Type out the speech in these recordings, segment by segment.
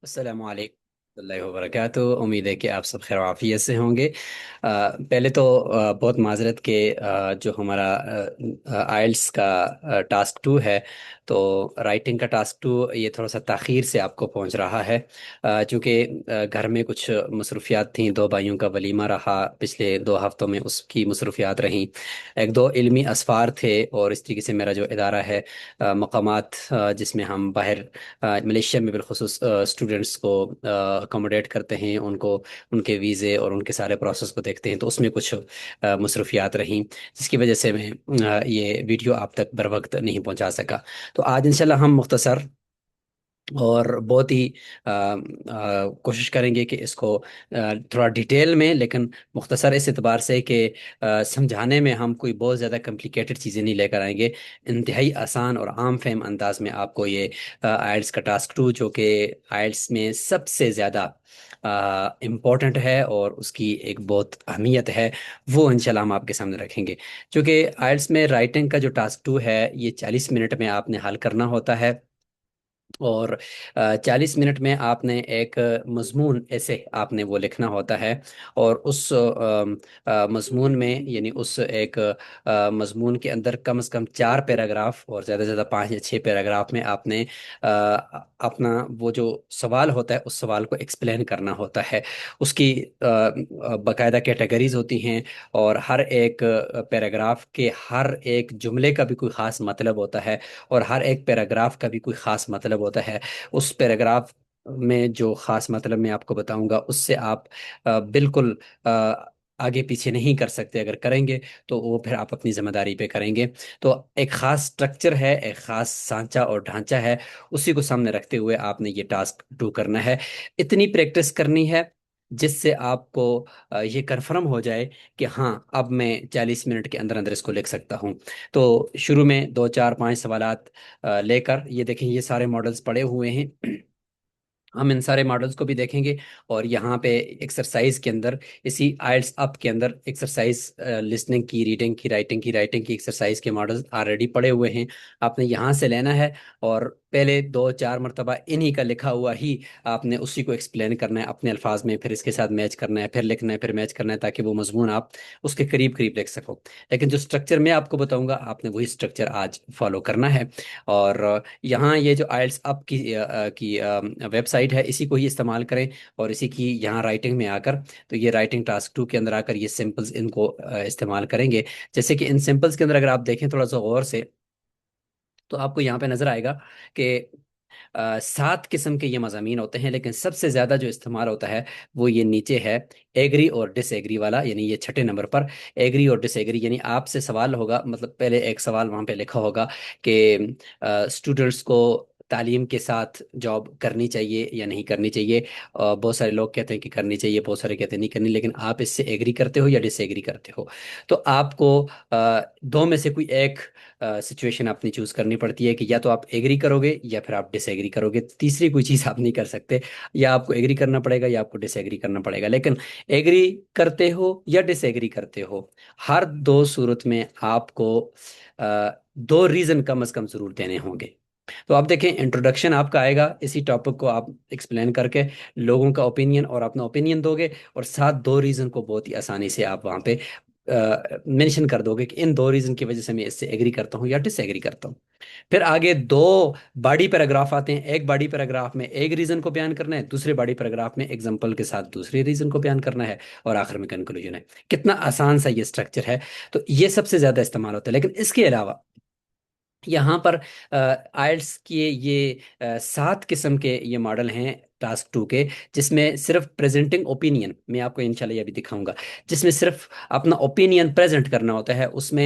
अस्सलामु अलैकुम warahmatullahi वबरकातुहू। उम्मीद है कि आप सब खैर आफियत से होंगे। पहले तो बहुत माजरत के जो हमारा आइल्स का टास्क टू है, तो राइटिंग का टास्क टू ये थोड़ा सा ताख़ीर से आपको पहुंच रहा है, चूँकि घर में कुछ मसरूफियात थी। दो भाइयों का वलीमा रहा पिछले 2 हफ्तों में, उसकी मसरूफियात रहीं। एक दो इल्मी असफ़ार थे, और इस तरीके से मेरा जो इदारा है, मकामात जिसमें हम बाहर मलेशिया में बिलखुसूस स्टूडेंट्स को अकोमोडेट करते हैं, उनको उनके वीज़े और उनके सारे प्रोसेस को देखते हैं, तो उसमें कुछ मसरूफियात रहीं, जिसकी वजह से मैं ये वीडियो आप तक बर वक्त नहीं पहुंचा सका। तो आज इंशाल्लाह हम मुख्तसर और बहुत ही कोशिश करेंगे कि इसको थोड़ा डिटेल में, लेकिन मुख्तसर इस एतबार से कि समझाने में हम कोई बहुत ज़्यादा कॉम्प्लिकेटेड चीज़ें नहीं लेकर आएंगे। इंतहाई आसान और आम फहम अंदाज में आपको ये आइल्स का टास्क टू, जो कि आइल्स में सबसे ज़्यादा इम्पोर्टेंट है और उसकी एक बहुत अहमियत है, वो इंशाल्लाह हम आपके सामने रखेंगे। क्योंकि आइल्स में राइटिंग का जो टास्क टू है, ये 40 मिनट में आपने हल करना होता है। और 40 मिनट में आपने एक मजमून ऐसे आपने वो लिखना होता है। और उस मजमून में, यानी उस एक मजमून के अंदर कम से कम 4 पैराग्राफ और ज़्यादा से ज़्यादा 5 या 6 पैराग्राफ में आपने अपना वो जो सवाल होता है, उस सवाल को एक्सप्लेन करना होता है। उसकी बाकायदा कैटेगरीज होती हैं, और हर एक पैराग्राफ के हर एक जुमले का भी कोई ख़ास मतलब होता है, और हर एक पैराग्राफ का भी कोई ख़ास मतलब होता है। उस पैराग्राफ में जो ख़ास मतलब मैं आपको बताऊंगा, उससे आप बिल्कुल आगे पीछे नहीं कर सकते। अगर करेंगे तो वो फिर आप अपनी जिम्मेदारी पे करेंगे। तो एक ख़ास स्ट्रक्चर है, एक ख़ास सांचा और ढांचा है, उसी को सामने रखते हुए आपने ये टास्क डू करना है। इतनी प्रैक्टिस करनी है जिससे आपको ये कन्फर्म हो जाए कि हाँ, अब मैं 40 मिनट के अंदर अंदर इसको लिख सकता हूँ। तो शुरू में 2 4 5 सवालात लेकर, ये देखें ये सारे मॉडल्स पड़े हुए हैं। हम इन सारे मॉडल्स को भी देखेंगे। और यहाँ पे एक्सरसाइज के अंदर, इसी आइल्स अप के अंदर एक्सरसाइज, लिसनिंग की, रीडिंग की, राइटिंग की एक्सरसाइज के मॉडल्स ऑलरेडी पड़े हुए हैं। आपने यहाँ से लेना है, और पहले 2 4 मरतबा इन्हीं का लिखा हुआ ही आपने उसी को एक्सप्लेन करना है अपने अल्फाज में, फिर इसके साथ मैच करना है, फिर लिखना है, फिर मैच करना है, ताकि वो मजमून आप उसके करीब करीब लिख सको। लेकिन जो स्ट्रक्चर मैं आपको बताऊंगा, आपने वही स्ट्रक्चर आज फॉलो करना है। और यहाँ ये जो आइल्स अप की वेबसाइट है, इसी को ही इस्तेमाल करें। और इसी की यहाँ राइटिंग में आकर, तो ये राइटिंग टास्क टू के अंदर आकर ये सिंपल्स इनको इस्तेमाल करेंगे। जैसे कि इन सिंपल्स के अंदर अगर आप देखें थोड़ा सा गौर से, तो आपको यहाँ पे नजर आएगा कि 7 किस्म के ये मज़ामीन होते हैं, लेकिन सबसे ज़्यादा जो इस्तेमाल होता है वो ये नीचे है, एग्री और डिसएग्री वाला। यानी ये छठे नंबर पर एग्री और डिसएग्री, यानी आपसे सवाल होगा, मतलब पहले एक सवाल वहाँ पे लिखा होगा कि स्टूडेंट्स को तालीम के साथ जॉब करनी चाहिए या नहीं करनी चाहिए। बहुत सारे लोग कहते हैं कि करनी चाहिए, बहुत सारे कहते हैं नहीं करनी, लेकिन आप इससे एग्री करते हो या डिसएग्री करते हो। तो आपको दो में से कोई एक सिचुएशन अपनी चूज करनी पड़ती है, कि या तो आप एग्री करोगे या फिर आप डिसएग्री करोगे। तीसरी कोई चीज़ आप नहीं कर सकते। या आपको एग्री करना पड़ेगा या आपको डिसएग्री करना पड़ेगा। लेकिन एग्री करते हो या डिसएग्री करते हो, हर दो सूरत में आपको दो रीजन कम से कम जरूर देने होंगे। तो आप देखें, इंट्रोडक्शन आपका आएगा, इसी टॉपिक को आप एक्सप्लेन करके लोगों का ओपिनियन और अपना ओपिनियन दोगे, और साथ दो रीजन को बहुत ही आसानी से आप वहाँ पे मेंशन कर दोगे कि इन दो रीजन की वजह से मैं इससे एग्री करता हूँ या डिसएग्री करता हूँ। फिर आगे दो बॉडी पैराग्राफ आते हैं। एक बॉडी पैराग्राफ में एक रीजन को बयान करना है, दूसरे बॉडी पैराग्राफ में एग्जांपल के साथ दूसरे रीजन को बयान करना है, और आखिर में कंक्लूजन है। कितना आसान सा ये स्ट्रक्चर है। तो ये सबसे ज्यादा इस्तेमाल होता है। लेकिन इसके अलावा यहाँ पर आइल्स के ये 7 किस्म के ये मॉडल हैं टास्क टू के, जिसमें सिर्फ प्रेजेंटिंग ओपिनियन, मैं आपको इंशाल्लाह ये भी दिखाऊंगा, जिसमें सिर्फ अपना ओपिनियन प्रेजेंट करना होता है। उसमें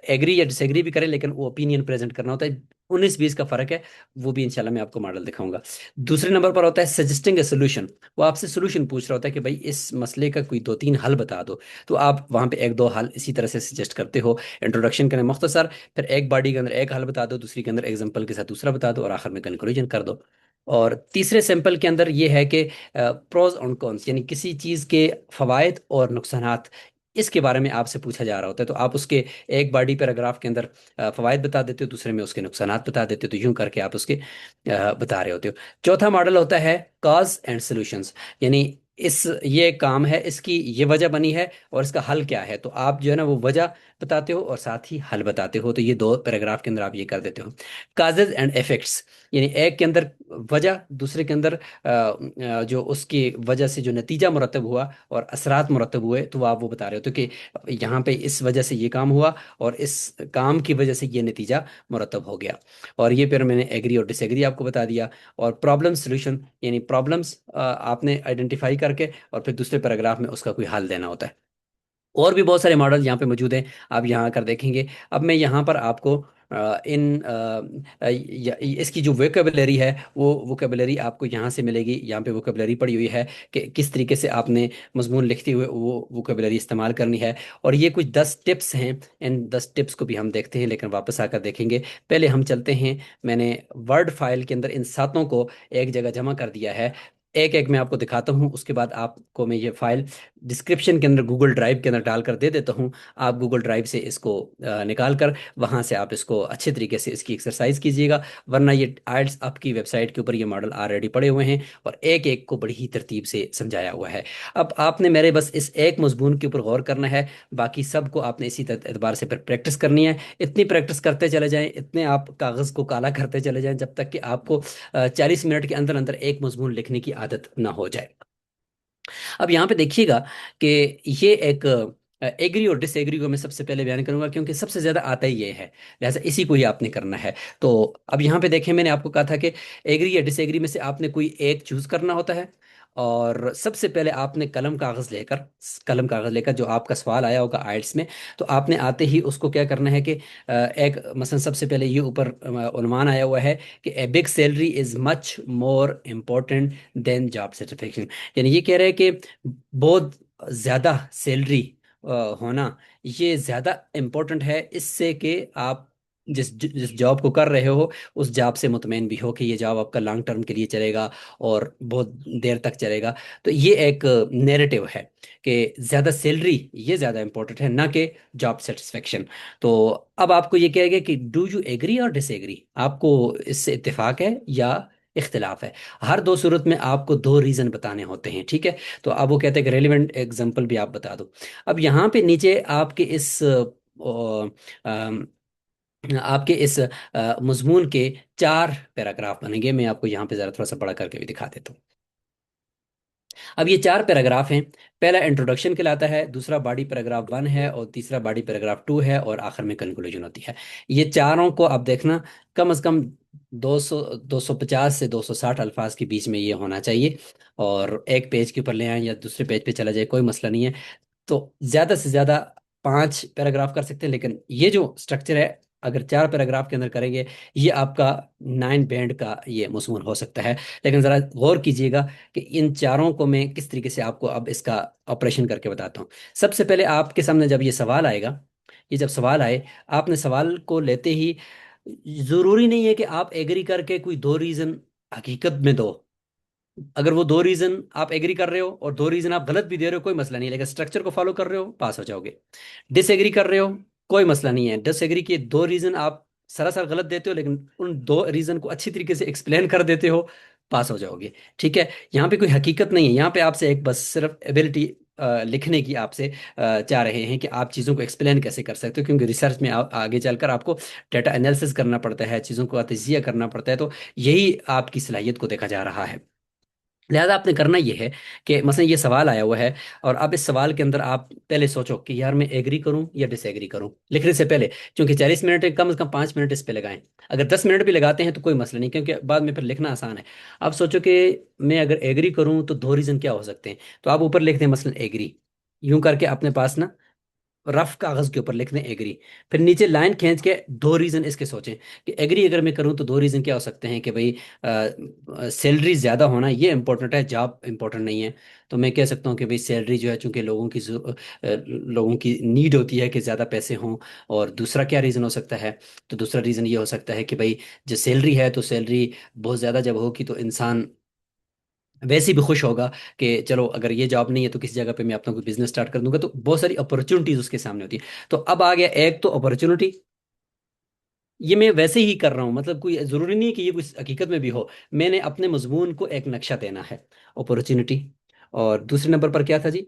एग्री या डिसएग्री भी करें, लेकिन वो ओपिनियन प्रेजेंट करना होता है। 19 20 का फर्क है, वो भी इंशाल्लाह मैं आपको मॉडल दिखाऊंगा। दूसरे नंबर पर होता है सजेस्टिंग ए सोल्यूशन। वो आपसे सोल्यूशन पूछ रहा होता है कि भाई इस मसले का कोई 2 3 हल बता दो। तो आप वहाँ पे एक दो हल इसी तरह से सजेस्ट करते हो। इंट्रोडक्शन करें मुख्तसर, फिर एक बॉडी के अंदर एक हल बता दो, दूसरी के अंदर एग्जांपल के साथ दूसरा बता दो, और आखिर में कंक्लूजन कर दो। और तीसरे सैंपल के अंदर ये है कि प्रोज और कॉन्स, यानी किसी चीज़ के फवायद और नुकसानात इसके बारे में आपसे पूछा जा रहा होता है, तो आप उसके एक बॉडी पैराग्राफ के अंदर फवायद बता देते हो, दूसरे में उसके नुकसानात बता देते हो, तो यूं करके आप उसके बता रहे होते हो। चौथा मॉडल होता है कॉज एंड सॉल्यूशंस, यानी इस ये काम है, इसकी ये वजह बनी है और इसका हल क्या है, तो आप जो है ना वो वजह बताते हो और साथ ही हल बताते हो, तो ये दो पैराग्राफ के अंदर आप ये कर देते हो। काजेज एंड इफेक्ट्स, यानी एक के अंदर वजह, दूसरे के अंदर जो उसकी वजह से जो नतीजा मुरतब हुआ और असरात मुरतब हुए, तो आप वो बता रहे हो, तो कि यहाँ पे इस वजह से ये काम हुआ और इस काम की वजह से ये नतीजा मुरतब हो गया। और ये फिर मैंने एग्री और डिसएग्री आपको बता दिया। और प्रॉब्लम सॉल्यूशन, यानी प्रॉब्लम्स आपने आइडेंटिफाई करके और फिर दूसरे पैराग्राफ में उसका कोई हल देना होता है। और भी बहुत सारे मॉडल यहाँ पे मौजूद हैं, आप यहाँ आकर देखेंगे। अब मैं यहाँ पर आपको इसकी जो वोकेबलरी है, वो वोकेबलरी आपको यहाँ से मिलेगी। यहाँ पे वोकेबलरी पड़ी हुई है कि किस तरीके से आपने मजमून लिखते हुए वो वोकेबलरी इस्तेमाल करनी है। और ये कुछ 10 टिप्स हैं, इन 10 टिप्स को भी हम देखते हैं, लेकिन वापस आकर देखेंगे। पहले हम चलते हैं, मैंने वर्ड फाइल के अंदर इन सातों को एक जगह जमा कर दिया है। एक एक मैं आपको दिखाता हूँ, उसके बाद आपको मैं ये फाइल डिस्क्रिप्शन के अंदर गूगल ड्राइव के अंदर डालकर दे देता हूँ। आप गूगल ड्राइव से इसको निकाल कर वहाँ से आप इसको अच्छे तरीके से इसकी एक्सरसाइज कीजिएगा, वरना ये आइल्स आपकी वेबसाइट के ऊपर ये मॉडल ऑलरेडी पड़े हुए हैं और एक एक को बड़ी ही तरतीब से समझाया हुआ है। अब आपने मेरे बस इस एक मजमून के ऊपर गौर करना है, बाकी सबको आपने इसी एतबार से प्रैक्टिस करनी है। इतनी प्रैक्टिस करते चले जाएं, इतने आप कागज़ को काला करते चले जाएं, जब तक कि आपको 40 मिनट के अंदर अंदर एक मजमून लिखने की आदत ना हो जाए। अब यहाँ पे देखिएगा कि ये एक एग्री और डिसएग्री को मैं सबसे पहले बयान करूंगा, क्योंकि सबसे ज्यादा आता ही ये है, लिहाजा इसी को ही आपने करना है। तो अब यहाँ पे देखें, मैंने आपको कहा था कि एग्री या डिसएग्री में से आपने कोई एक चूज करना होता है। और सबसे पहले आपने कलम कागज लेकर जो आपका सवाल आया होगा आइल्स में, तो आपने आते ही उसको क्या करना है कि एक मसलन सबसे पहले ये ऊपर उन्वान आया हुआ है कि a big salary is much more important then job satisfaction, यानी ये कह रहे हैं कि बहुत ज़्यादा सैलरी होना ये ज़्यादा इम्पोर्टेंट है इससे कि आप जिस जिस जॉब को कर रहे हो उस जॉब से मुतमईन भी हो कि ये जॉब आपका लॉन्ग टर्म के लिए चलेगा और बहुत देर तक चलेगा। तो ये एक नैरेटिव है कि ज़्यादा सैलरी ये ज़्यादा इम्पोर्टेंट है, ना कि जॉब सेटिस्फेक्शन। तो अब आपको ये कहेगा कि डू यू एग्री और डिसएग्री, आपको इससे इत्तेफाक है या इख्तिलाफ है। हर दो सूरत में आपको दो रीज़न बताने होते हैं, ठीक है। तो अब वो कहते हैं कि रेलिवेंट एग्जांपल भी आप बता दो। अब यहाँ पे नीचे आपके इस मजमून के 4 पैराग्राफ बनेंगे। मैं आपको यहाँ पे ज़रा थोड़ा सा बड़ा करके भी दिखा देता हूँ। अब ये 4 पैराग्राफ हैं। पहला इंट्रोडक्शन कहलाता है, दूसरा बॉडी पैराग्राफ 1 है, और तीसरा बॉडी पैराग्राफ 2 है, और आखिर में कंक्लूजन होती है। ये चारों को आप देखना, कम से कम 250 से 260 अल्फाज के बीच में ये होना चाहिए। और एक पेज के ऊपर ले आए या दूसरे पेज पे चला जाए, कोई मसला नहीं है। तो ज्यादा से ज्यादा 5 पैराग्राफ कर सकते हैं, लेकिन ये जो स्ट्रक्चर है, अगर 4 पैराग्राफ के अंदर करेंगे, ये आपका 9 बैंड का ये मजमून हो सकता है। लेकिन जरा गौर कीजिएगा कि इन चारों को मैं किस तरीके से आपको अब इसका ऑपरेशन करके बताता हूँ। सबसे पहले आपके सामने जब ये सवाल आएगा, ये जब सवाल आए, आपने सवाल को लेते ही जरूरी नहीं है कि आप एग्री करके कोई दो रीजन हकीकत में दो। अगर वो दो रीजन आप एग्री कर रहे हो और दो रीजन आप गलत भी दे रहे हो, कोई मसला नहीं है, लेकिन स्ट्रक्चर को फॉलो कर रहे हो, पास हो जाओगे। डिसएग्री कर रहे हो, कोई मसला नहीं है, डिसएग्री के दो रीजन आप सरासर गलत देते हो, लेकिन उन दो रीजन को अच्छी तरीके से एक्सप्लेन कर देते हो, पास हो जाओगे। ठीक है, यहाँ पे कोई हकीकत नहीं है, यहाँ पे आपसे एक बस सिर्फ एबिलिटी लिखने की आपसे चाह रहे हैं कि आप चीज़ों को एक्सप्लेन कैसे कर सकते हो, क्योंकि रिसर्च में आगे चलकर आपको डाटा एनालिसिस करना पड़ता है, चीज़ों को तजिया करना पड़ता है, तो यही आपकी सलाहियत को देखा जा रहा है। लिहाजा आपने करना यह है कि मसलन ये सवाल आया हुआ है, और अब इस सवाल के अंदर आप पहले सोचो कि यार मैं एग्री करूं या डिसएग्री करूं, लिखने से पहले। क्योंकि 40 मिनट है, कम से कम 5 मिनट इस पे लगाएं। अगर 10 मिनट भी लगाते हैं तो कोई मसला नहीं, क्योंकि बाद में फिर लिखना आसान है। अब सोचो कि मैं अगर एग्री करूं तो दो रीज़न क्या हो सकते हैं, तो आप ऊपर लिखते हैं मसलन एग्री, यूं करके अपने पास ना रफ कागज के ऊपर लिख दें एग्री। फिर नीचे लाइन खींच के दो रीजन इसके सोचें कि एग्री अगर मैं करूं तो दो रीजन क्या हो सकते हैं कि भाई सैलरी ज्यादा होना ये इंपॉर्टेंट है, जॉब इंपॉर्टेंट नहीं है। तो मैं कह सकता हूँ कि भाई सैलरी जो है, चूंकि लोगों की नीड होती है कि ज्यादा पैसे हों। और दूसरा क्या रीजन हो सकता है, तो दूसरा रीजन ये हो सकता है कि भाई जो सैलरी है, तो सैलरी बहुत ज्यादा जब होगी तो इंसान वैसे भी खुश होगा कि चलो अगर ये जॉब नहीं है तो किसी जगह पे मैं अपना कोई बिजनेस स्टार्ट कर दूंगा, तो बहुत सारी अपॉर्चुनिटीज उसके सामने होती है। तो अब आ गया एक तो अपॉर्चुनिटी, ये मैं वैसे ही कर रहा हूँ, मतलब कोई जरूरी नहीं है कि ये कुछ हकीकत में भी हो। मैंने अपने मजमून को एक नक्शा देना है, अपॉर्चुनिटी। और दूसरे नंबर पर क्या था जी?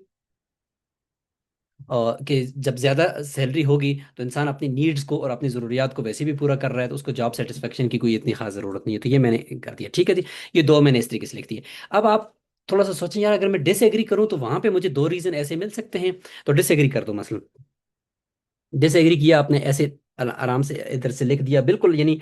और कि जब ज़्यादा सैलरी होगी तो इंसान अपनी नीड्स को और अपनी ज़रूरियात को वैसे भी पूरा कर रहा है, तो उसको जॉब सेटिस्फेक्शन की कोई इतनी खास ज़रूरत नहीं है। तो ये मैंने कर दिया, ठीक है जी। ये दो मैंने इस तरीके से लिख दिए। अब आप थोड़ा सा सोचें यार, अगर मैं डिसएग्री करूं तो वहां पे मुझे दो रीज़न ऐसे मिल सकते हैं। तो डिसएग्री कर दो मसलन, डिसएग्री किया आपने ऐसे, आराम से इधर से लिख दिया बिल्कुल, यानी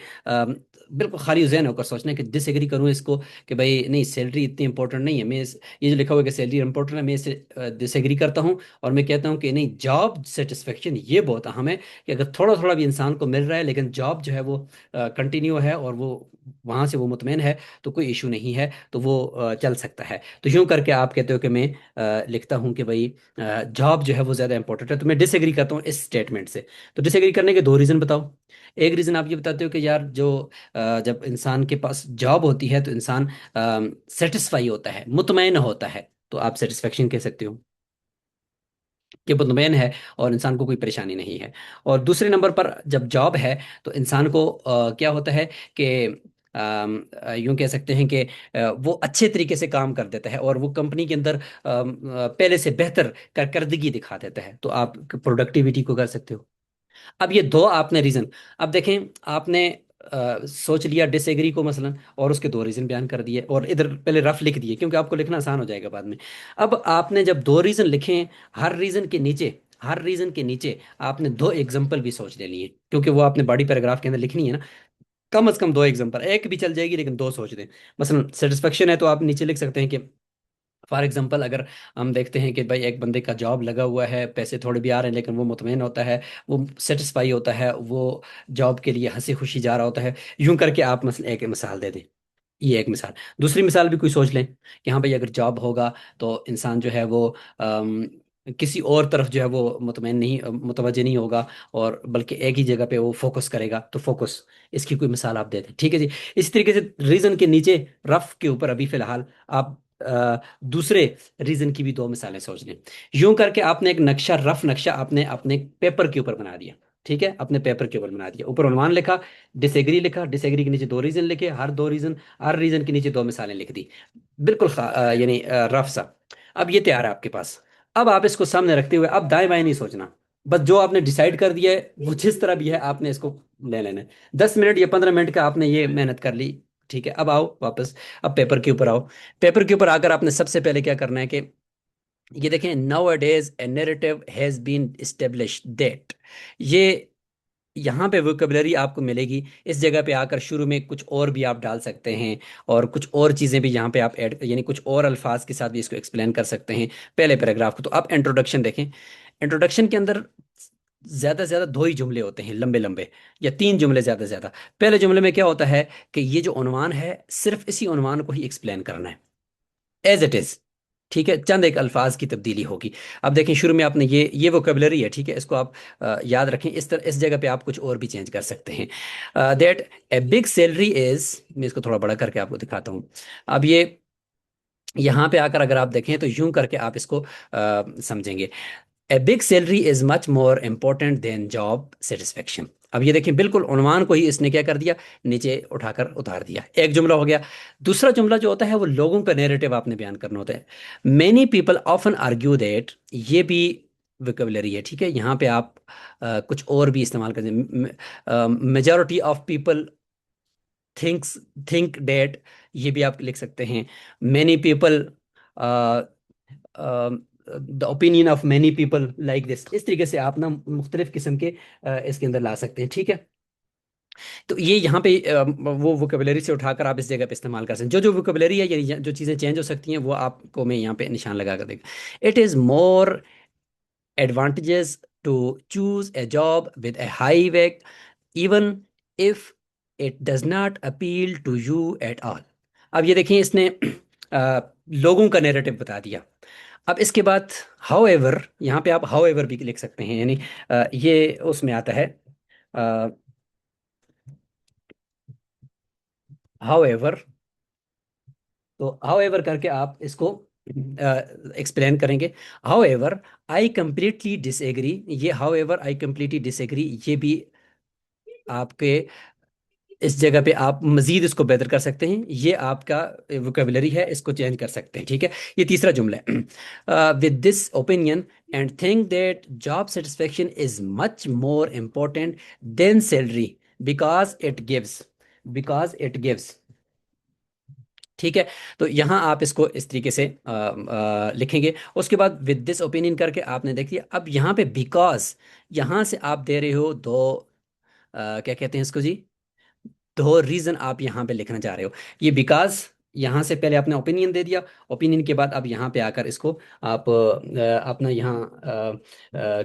बिल्कुल खाली ज़हन होकर सोचना है कि डिसएग्री करूं इसको, कि भाई नहीं सैलरी इतनी इंपॉर्टेंट नहीं है, ये जो लिखा हुआ है कि सैलरी इंपॉर्टेंट है, मैं इससे डिसएग्री करता हूं। और मैं कहता हूं कि नहीं, जॉब सेटिस्फेक्शन ये बहुत अहम है, कि अगर थोड़ा थोड़ा भी इंसान को मिल रहा है लेकिन जॉब जो है वो कंटिन्यू है और वो वहां से वो मुतमईन है, तो कोई इशू नहीं है, तो वो चल सकता है। तो यूं करके आप कहते हो कि मैं लिखता हूं कि भाई जॉब जो है वो ज़्यादा इंपॉर्टेंट है, तो मैं डिसएग्री करता हूँ इस स्टेटमेंट से। तो डिसएग्री करने के दो रीज़न बताओ। एक रीज़न आप ये बताते हो कि यार जो जब इंसान के पास जॉब होती है तो इंसान सेटिस्फाई होता है, मुतमईन होता है, तो आप सेटिस्फेक्शन कह सकते हो कि मुतमईन है और इंसान को कोई परेशानी नहीं है। और दूसरे नंबर पर जब जॉब है तो इंसान को क्या होता है कि यूं कह सकते हैं कि वो अच्छे तरीके से काम कर देता है और वो कंपनी के अंदर पहले से बेहतर कारकर्दगी दिखा देता है, तो आप प्रोडक्टिविटी को कर सकते हो। अब ये दो आपने रीजन, अब देखें, आपने सोच लिया डिसएग्री को मसलन, और उसके दो रीजन बयान कर दिए और इधर पहले रफ लिख दिए क्योंकि आपको लिखना आसान हो जाएगा बाद में। अब आपने जब दो रीजन लिखे हैं, हर रीजन के नीचे आपने दो एग्जाम्पल भी सोच ले लिए, क्योंकि वो आपने बॉडी पैराग्राफ के अंदर लिखनी है ना। कम से कम दो एग्जाम्पल, एक भी चल जाएगी लेकिन दो सोच दें। मसलन सेटिस्फेक्शन है तो आप नीचे लिख सकते हैं कि फॉर एग्जाम्पल, अगर हम देखते हैं कि भाई एक बंदे का जॉब लगा हुआ है, पैसे थोड़े भी आ रहे हैं लेकिन वो मुतमईन होता है, वो सेटिस्फाई होता है, वो जॉब के लिए हंसी खुशी जा रहा होता है। यूं करके आप मसलन एक मिसाल दे दें। ये एक मिसाल। दूसरी मिसाल भी कोई सोच लें कि हाँ भाई अगर जॉब होगा तो इंसान जो है वो किसी और तरफ जो है वो मुतमईन नहीं, मुतवज्जे नहीं होगा, और बल्कि एक ही जगह पे वो फोकस करेगा, तो फोकस, इसकी कोई मिसाल आप देते हैं, ठीक है जी। इस तरीके से रीजन के नीचे रफ के ऊपर अभी फिलहाल आप दूसरे रीजन की भी दो मिसालें सोच लें। यूं करके आपने एक नक्शा, रफ नक्शा आपने अपने पेपर के ऊपर बना दिया, ठीक है, अपने पेपर के ऊपर बना दिया, ऊपर उन्वान लिखा, डिसएग्री लिखा, डिसएग्री के नीचे दो रीजन लिखे, हर रीजन के नीचे दो मिसालें लिख दी, बिल्कुल यानी रफ सा। अब ये तैयार है आपके पास। अब आप इसको सामने रखते हुए अब दाएं बाएं नहीं सोचना, बस जो आपने डिसाइड कर दिया है वो जिस तरह भी है आपने इसको ले लेना है। 10 मिनट या 15 मिनट का आपने ये मेहनत कर ली, ठीक है। अब आओ वापस, अब पेपर के ऊपर आओ। पेपर के ऊपर आकर आपने सबसे पहले क्या करना है कि ये देखें, nowadays a narrative has been establish that, ये यहाँ पे वोकेबलरी आपको मिलेगी। इस जगह पे आकर शुरू में कुछ और भी आप डाल सकते हैं, और कुछ और चीज़ें भी यहाँ पे आप ऐड, यानी कुछ और अल्फाज के साथ भी इसको एक्सप्लेन कर सकते हैं पहले पैराग्राफ को। तो आप इंट्रोडक्शन देखें, इंट्रोडक्शन के अंदर ज़्यादा से ज़्यादा दो ही जुमले होते हैं लंबे लंबे, या तीन जुमले ज़्यादा से ज़्यादा। पहले जुमले में क्या होता है कि ये जो उन्वान है, सिर्फ इसी उन्वान को ही एक्सप्लेन करना है एज इट इज, ठीक है, चंद एक अल्फाज की तब्दीली होगी। अब देखें शुरू में आपने ये वोकेबलरी है, ठीक है, इसको आप याद रखें। इस जगह पे आप कुछ और भी चेंज कर सकते हैं। That a big salary is, मैं इसको थोड़ा बड़ा करके आपको दिखाता हूँ। अब ये यहाँ पे आकर अगर आप देखें तो यूं करके आप इसको समझेंगे। A big salary is much more important then job satisfaction. अब ये देखिए, बिल्कुल उन्वान को ही इसने क्या कर दिया, नीचे उठाकर उतार दिया। एक जुमला हो गया। दूसरा जुमला जो होता है वो लोगों का नैरेटिव आपने बयान करना होता है। Many people often argue that, ये भी वोकेबलरी है, ठीक है। यहाँ पे आप कुछ और भी इस्तेमाल करें। Majority of people thinks think that, ये भी आप लिख सकते हैं। Many people, the opinion of many people like this, इस तरीके से आप ना मुख्तलिफ किस्म के इसके अंदर ला सकते हैं, ठीक है। तो ये यहाँ पे वो वोकेबलरी से उठाकर आप इस जगह पे इस्तेमाल कर सकते हैं। जो जो वोकेबलरी है, यानी जो चीज़ें चेंज हो सकती हैं, वो आपको मैं यहाँ पे निशान लगा कर देगा। It is more advantages to choose a job with a high wage even if it does not appeal to you at all। अब ये देखिए, इसने लोगों का नैरेटिव बता दिया। अब इसके बाद however, यहाँ पे आप however भी लिख सकते हैं, यानी ये उसमें आता है however, تو ہاؤ ایور کر کے آپ اس کو ایکسپلین کریں گے. However I completely disagree. یہ however I completely disagree یہ بھی آپ کے اس جگہ پہ آپ مزید اس کو بہتر کر سکتے ہیں. یہ آپ کا ووکیبلری ہے، اس کو چینج کر سکتے ہیں. ٹھیک ہے، یہ تیسرا جملہ ہے. With this opinion and think that job satisfaction is much more important than salary because it gives. Because it gives. ٹھیک ہے، تو یہاں آپ اس کو اس طریقے سے لکھیں گے. اس کے بعد ود دس اوپینین کر کے آپ نے دیکھ لیا. اب یہاں پہ بیکاز، یہاں سے آپ دے رہے ہو دو کیا کہتے ہیں اس کو جی، دو ریزن آپ یہاں پہ لکھنا چاہ رہے ہو. یہ بیکاز یہاں سے پہلے آپ نے اوپینین دے دیا. اوپینین کے بعد اب یہاں پہ آ کر اس کو آپ اپنا یہاں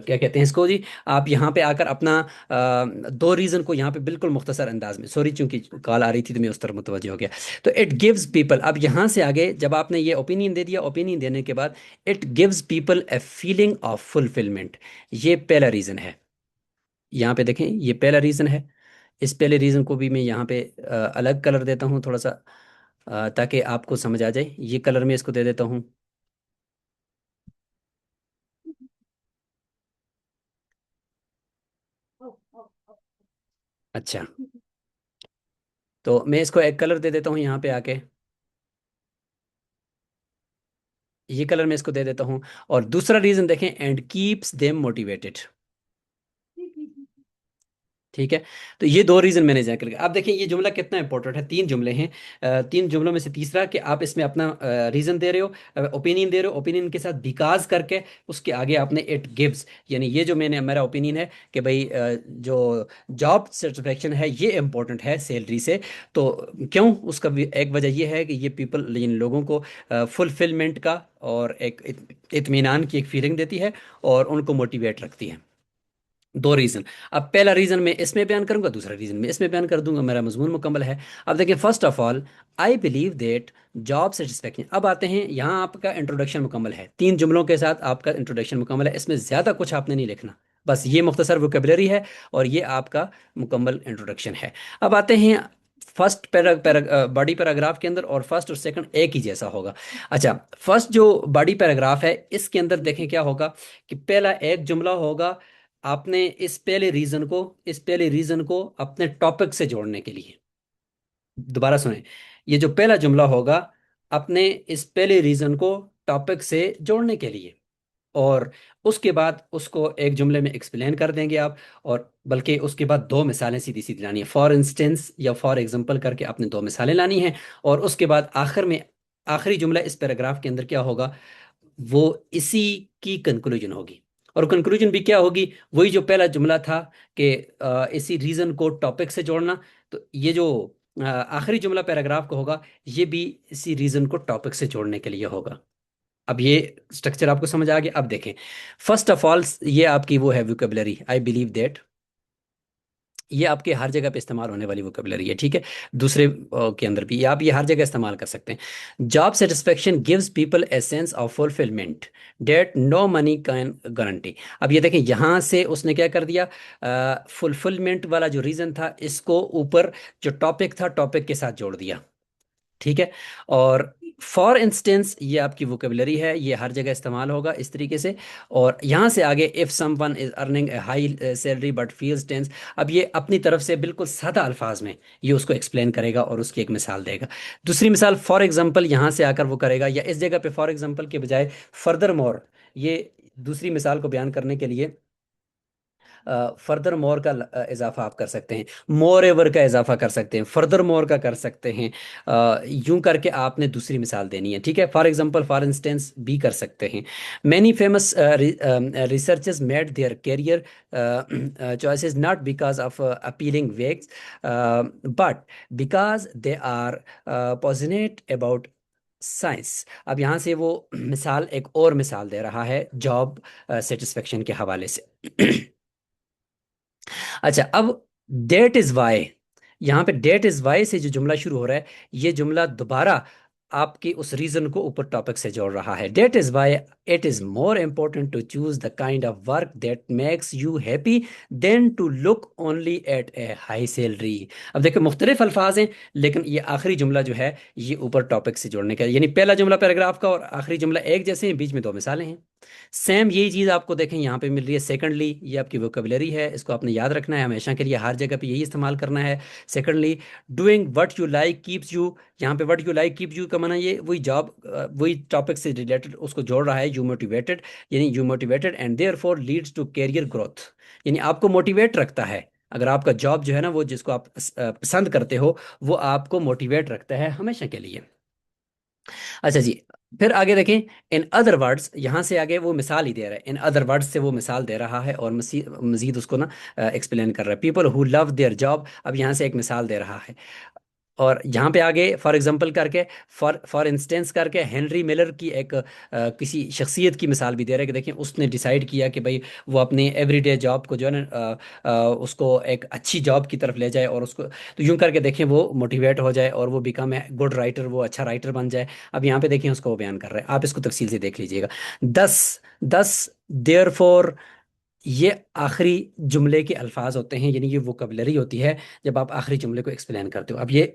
کیا کہتے ہیں اس کو جی، آپ یہاں پہ آ کر اپنا دو ریزن کو یہاں پہ بالکل مختصر انداز میں، سوری چونکہ کال آ رہی تھی تو میں اس طرف متوجہ ہو گیا. تو اٹ گیوز پیپل، اب یہاں سے آگے جب آپ نے یہ اوپینین دے دیا، اوپینین دینے کے بعد it gives people a feeling of fulfilment. یہ پہلا ریزن ہے. یہاں پہ دیکھیں یہ پہلا ریزن ہے. اس پہلے ریزن کو بھی میں یہاں پہ الگ کلر دیتا ہوں تھوڑا سا تاکہ آپ کو سمجھ آ جائے. یہ کلر میں اس کو دے دیتا ہوں. اچھا، تو میں اس کو ایک کلر دے دیتا ہوں یہاں پہ آ کے. یہ کلر میں اس کو دے دیتا ہوں. اور دوسرا ریزن دیکھیں، اینڈ کیپس دیم موٹیویٹڈ. ٹھیک ہے، تو یہ دو ریزن میں نے ذکر کیا. اب دیکھیں یہ جملہ کتنا امپورٹنٹ ہے. تین جملے ہیں. تین جملوں میں سے تیسرا کہ آپ اس میں اپنا ریزن دے رہے ہو، اوپینین دے رہے ہو. اوپینین کے ساتھ بیکاز کر کے اس کے آگے آپ نے اٹ گیوز، یعنی یہ جو میں نے میرا اوپینین ہے کہ بھائی جو جاب سیٹسفیکشن ہے یہ امپورٹنٹ ہے سیلری سے. تو کیوں؟ اس کا بھی ایک وجہ یہ ہے کہ یہ پیپل، ان لوگوں کو فلفلمنٹ کا اور ایک اطمینان کی ایک فیلنگ دیتی ہے اور ان کو موٹیویٹ رکھتی ہے. دو ریزن. اب پہلا ریزن میں اس میں بیان کروں گا، دوسرا ریزن میں اس میں بیان کر دوں گا، میرا مضمون مکمل ہے. اب دیکھیں، first of all I believe that job satisfaction. اب آتے ہیں یہاں آپ کا انٹروڈکشن مکمل ہے. تین جملوں کے ساتھ آپ کا انٹروڈکشن مکمل ہے. اس میں زیادہ کچھ آپ نے نہیں لکھنا، بس یہ مختصر ووکیبلری ہے اور یہ آپ کا مکمل انٹروڈکشن ہے. اب آتے ہیں فرسٹ باڈی پیراگراف کے اندر، اور فرسٹ اور سیکنڈ ایک ہی جیسا ہوگا. اچھا، فرسٹ جو باڈی پیراگراف ہے اس کے اندر دیکھیں کیا ہوگا کہ پہلا ایک جملہ ہوگا. آپ نے اس پہلے ریزن کو اپنے ٹاپک سے جوڑنے کے لیے، دوبارہ سنیں، یہ جو پہلا جملہ ہوگا اپنے اس پہلے ریزن کو ٹاپک سے جوڑنے کے لیے، اور اس کے بعد اس کو ایک جملے میں ایکسپلین کر دیں گے آپ. اور بلکہ اس کے بعد دو مثالیں سیدھی سیدھی لانی ہے. فار انسٹنس یا فار ایگزامپل کر کے آپ نے دو مثالیں لانی ہیں. اور اس کے بعد آخر میں آخری جملہ اس پیراگراف کے اندر کیا ہوگا، وہ اسی کی کنکلوژن ہوگی. اور کنکلوژن بھی کیا ہوگی، وہی جو پہلا جملہ تھا کہ اسی ریزن کو ٹاپک سے جوڑنا. تو یہ جو آخری جملہ پیراگراف کا ہوگا یہ بھی اسی ریزن کو ٹاپک سے جوڑنے کے لیے ہوگا. اب یہ اسٹرکچر آپ کو سمجھ آ گیا. اب دیکھیں، فرسٹ آف آل یہ آپ کی وہ ہے ووکیبلری، آئی بلیو دیٹ. یہ آپ کے ہر جگہ پہ استعمال ہونے والی ووکیبلری ہے. ٹھیک ہے، دوسرے کے اندر بھی آپ یہ ہر جگہ استعمال کر سکتے ہیں. Job satisfaction gives people a sense of fulfilment that no money can guarantee. اب یہ دیکھیں یہاں سے اس نے کیا کر دیا، فلفلمنٹ والا جو ریزن تھا اس کو اوپر جو ٹاپک تھا ٹاپک کے ساتھ جوڑ دیا. ٹھیک ہے، اور فار انسٹنس یہ آپ کی ووکیبلری ہے، یہ ہر جگہ استعمال ہوگا اس طریقے سے. اور یہاں سے آگے if someone is earning a high salary but feels tense. اب یہ اپنی طرف سے بالکل سادہ الفاظ میں یہ اس کو ایکسپلین کرے گا اور اس کی ایک مثال دے گا. دوسری مثال فار ایگزامپل یہاں سے آ کر وہ کرے گا، یا اس جگہ پہ فار ایگزامپل کے بجائے فردر مور، یہ دوسری مثال کو بیان کرنے کے لیے فردر مور کا اضافہ آپ کر سکتے ہیں، مور ایور کا اضافہ کر سکتے ہیں، فردر مور کا کر سکتے ہیں. یوں کر کے آپ نے دوسری مثال دینی ہے. ٹھیک ہے، فار ایگزامپل فار انسٹینس بھی کر سکتے ہیں. Many famous researches made their career choices not because of appealing wax but because they are passionate about science. اب یہاں سے وہ مثال ایک اور مثال دے رہا ہے جاب سیٹسفیکشن کے حوالے سے. اچھا، اب ڈیٹ از وائی، یہاں پہ ڈیٹ از وائی سے جو جملہ شروع ہو رہا ہے یہ جملہ دوبارہ آپ کی اس ریزن کو اوپر ٹاپک سے جوڑ رہا ہے. That is why it is more important to choose the kind of work that makes you happy than to look only at a high salary. اب دیکھیں مختلف الفاظ ہیں، لیکن یہ آخری جملہ جو ہے یہ اوپر ٹاپک سے جوڑنے کا، یعنی پہلا جملہ پیراگراف کا اور آخری جملہ ایک جیسے ہیں، بیچ میں دو مثالیں ہیں. سیم یہی چیز آپ کو دیکھیں یہاں پہ مل رہی ہے. سیکنڈلی یہ آپ کی ووکیبلری ہے، اس کو آپ نے یاد رکھنا ہے ہمیشہ کے لیے، ہر جگہ پہ یہی استعمال کرنا ہے. Secondly doing what you like keeps you. یہاں پہ what you like keep you کا معنی یہ وہی جاب، وہی ٹاپک سے ریلیٹڈ اس کو جوڑ رہا ہے. یو موٹیویٹڈ، یعنی you motivated and therefore leads to career growth, یعنی آپ کو موٹیویٹ رکھتا ہے. اگر آپ کا جاب جو ہے نا وہ جس کو آپ پسند کرتے ہو وہ آپ کو موٹیویٹ رکھتا ہے ہمیشہ کے لیے. اچھا جی، پھر آگے دیکھیں. ان ادر ورڈس، یہاں سے آگے وہ مثال ہی دے رہا ہے، ان ادر ورڈس سے وہ مثال دے رہا ہے اور مزید اس کو نا ایکسپلین کر رہا ہے. People who love their job, اب یہاں سے ایک مثال دے رہا ہے. اور یہاں پہ آگے فار ایگزامپل کر کے، فار انسٹینس کر کے ہنری ملر کی ایک کسی شخصیت کی مثال بھی دے رہا ہے کہ دیکھیں اس نے ڈیسائیڈ کیا کہ بھائی وہ اپنے ایوری ڈے جاب کو جو ہے نا اس کو ایک اچھی جاب کی طرف لے جائے، اور اس کو تو یوں کر کے دیکھیں وہ موٹیویٹ ہو جائے اور وہ بیکم اے گڈ رائٹر، وہ اچھا رائٹر بن جائے. اب یہاں پہ دیکھیں اس کو وہ بیان کر رہے ہیں، آپ اس کو تفصیل سے دیکھ لیجئے گا. دس دس دیئر فور، یہ آخری جملے کے الفاظ ہوتے ہیں، یعنی یہ ووکیبلری ہوتی ہے جب آپ آخری جملے کو ایکسپلین کرتے ہو. اب یہ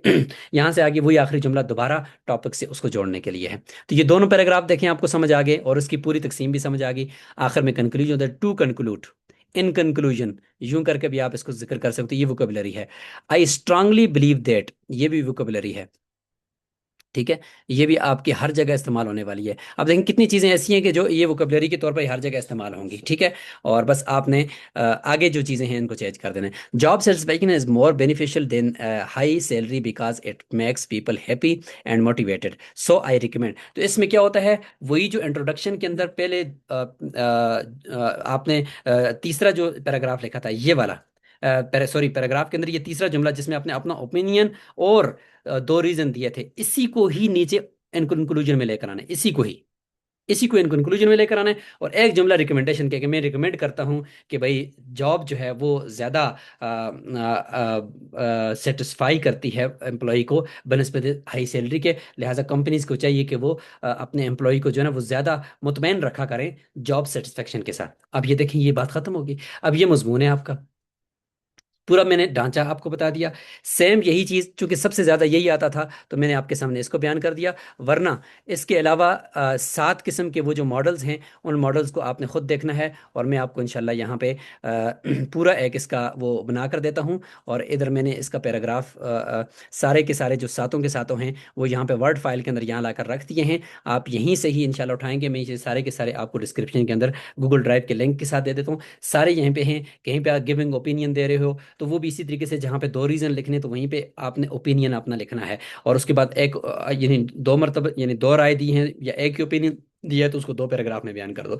یہاں سے آگے وہی آخری جملہ دوبارہ ٹاپک سے اس کو جوڑنے کے لیے ہے. تو یہ دونوں پیراگراف دیکھیں آپ کو سمجھ آ گئے اور اس کی پوری تقسیم بھی سمجھ آ گئی. آخر میں کنکلوژن ہوتا ہے ٹو کنکلوڈ، ان کنکلوژن یوں کر کے بھی آپ اس کو ذکر کر سکتے، یہ ووکیبلری ہے. آئی اسٹرانگلی بلیو دیٹ، یہ بھی ووکیبلری ہے. ٹھیک ہے، یہ بھی آپ کی ہر جگہ استعمال ہونے والی ہے. اب دیکھیں کتنی چیزیں ایسی ہیں کہ جو یہ ووکیبلری کے طور پر ہر جگہ استعمال ہوں گی. ٹھیک ہے، اور بس آپ نے آگے جو چیزیں ہیں ان کو چینج کر دینا ہے. Job satisfaction is more beneficial than high salary because it makes people happy and motivated so I recommend. تو اس میں کیا ہوتا ہے، وہی جو انٹروڈکشن کے اندر پہلے آپ نے تیسرا جو پیراگراف لکھا تھا یہ والا، سوری پیراگراف کے اندر یہ تیسرا جملہ جس میں آپ نے اپنا اوپینین اور دو ریزن دیے تھے، اسی کو ہی نیچے ان کنکلوژن میں لے کر آنا ہے، اسی کو ان کنکلوژن میں لے کر آنا ہے. اور ایک جملہ ریکمنڈیشن کے کہ میں ریکمینڈ کرتا ہوں کہ بھائی جاب جو ہے وہ زیادہ سیٹسفائی کرتی ہے امپلائی کو بنسبت ہائی سیلری کے، لہٰذا کمپنیز کو چاہیے کہ وہ اپنے امپلائی کو جو ہے نا وہ زیادہ مطمئن رکھا کریں جاب سیٹسفیکشن کے ساتھ. اب یہ دیکھیں یہ بات ختم ہوگی. اب یہ مضمون ہے آپ کا پورا، میں نے ڈھانچہ آپ کو بتا دیا. سیم یہی چیز چونکہ سب سے زیادہ یہی آتا تھا تو میں نے آپ کے سامنے اس کو بیان کر دیا، ورنہ اس کے علاوہ 7 قسم کے وہ جو ماڈلز ہیں ان ماڈلز کو آپ نے خود دیکھنا ہے، اور میں آپ کو انشاءاللہ یہاں پہ پورا ایک اس کا وہ بنا کر دیتا ہوں. اور ادھر میں نے اس کا پیراگراف سارے کے سارے جو ساتوں کے ساتوں ہیں وہ یہاں پہ ورڈ فائل کے اندر یہاں لا کر رکھ دیے ہیں. آپ یہیں سے ہی انشاءاللہ اٹھائیں گے. میں یہ سارے کے سارے آپ کو ڈسکرپشن کے اندر گوگل ڈرائیو کے لنک کے ساتھ دے دیتا ہوں. سارے یہیں پہ ہیں، کہیں پہ آپ گیونگ اوپینین دے رہے ہو تو وہ بھی اسی طریقے سے جہاں پہ دو ریزن لکھنے تو وہیں پہ آپ نے اوپینین اپنا لکھنا ہے. اور اس کے بعد ایک یعنی دو مرتبہ یعنی دو رائے دی ہیں یا ایک ہی اوپینین دیا ہے تو اس کو دو پیراگراف میں بیان کر دو.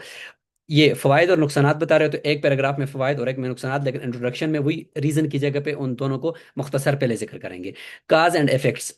یہ فوائد اور نقصانات بتا رہے ہو تو ایک پیراگراف میں فوائد اور ایک میں نقصانات، لیکن انٹروڈکشن میں وہی ریزن کی جگہ پہ ان دونوں کو مختصر پہلے ذکر کریں گے. کاز اینڈ افیکٹس،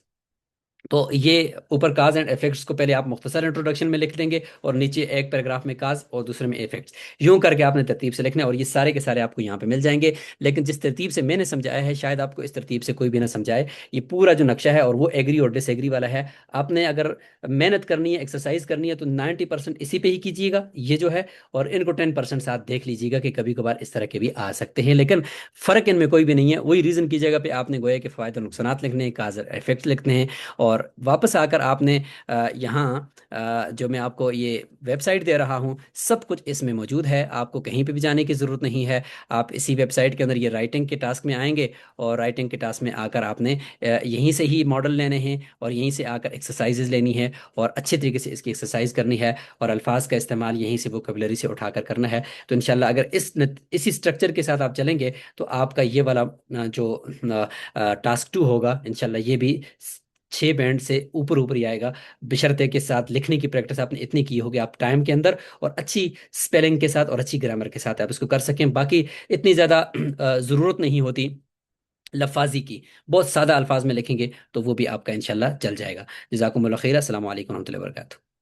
تو یہ اوپر کاز اینڈ افیکٹس کو پہلے آپ مختصر انٹروڈکشن میں لکھ دیں گے اور نیچے ایک پیراگراف میں کاز اور دوسرے میں افیکٹس، یوں کر کے آپ نے ترتیب سے لکھنا ہے. اور یہ سارے کے سارے آپ کو یہاں پہ مل جائیں گے. لیکن جس ترتیب سے میں نے سمجھایا ہے شاید آپ کو اس ترتیب سے کوئی بھی نہ سمجھائے. یہ پورا جو نقشہ ہے اور وہ ایگری اور ڈس ایگری والا ہے. آپ نے اگر محنت کرنی ہے، ایکسرسائز کرنی ہے تو 90% اسی پہ ہی کیجیے گا یہ جو ہے، اور ان کو 10% ساتھ دیکھ لیجیے گا کہ کبھی کبھار اس طرح کے بھی آ سکتے ہیں، لیکن فرق ان میں کوئی بھی نہیں ہے. وہی ریزن کی جگہ پہ آپ نے گویا کہ فوائد اور نقصانات لکھنے ہیں، کاز اور افیکٹ لکھنے ہیں. اور واپس آ کر آپ نے یہاں جو میں آپ کو یہ ویب سائٹ دے رہا ہوں سب کچھ اس میں موجود ہے، آپ کو کہیں پہ بھی جانے کی ضرورت نہیں ہے. آپ اسی ویب سائٹ کے اندر یہ رائٹنگ کے ٹاسک میں آئیں گے اور رائٹنگ کے ٹاسک میں آ کر آپ نے یہیں سے ہی ماڈل لینے ہیں اور یہیں سے آ کر ایکسرسائزز لینی ہے اور اچھے طریقے سے اس کی ایکسرسائز کرنی ہے اور الفاظ کا استعمال یہیں سے ووکیبلری سے اٹھا کر کرنا ہے. تو انشاءاللہ اگر اسی اسٹرکچر کے ساتھ آپ چلیں گے تو آپ کا یہ والا جو ٹاسک 2 ہوگا انشاءاللہ یہ بھی 6 بینڈ سے اوپر اوپر ہی آئے گا، بشرطے کے ساتھ لکھنے کی پریکٹس آپ نے اتنی کی ہوگی آپ ٹائم کے اندر اور اچھی سپیلنگ کے ساتھ اور اچھی گرامر کے ساتھ آپ اس کو کر سکیں. باقی اتنی زیادہ ضرورت نہیں ہوتی لفاظی کی، بہت سادہ الفاظ میں لکھیں گے تو وہ بھی آپ کا انشاءاللہ چل جائے گا. جزاکم اللہ خیر، السلام علیکم ورحمۃ اللہ وبرکاتہ.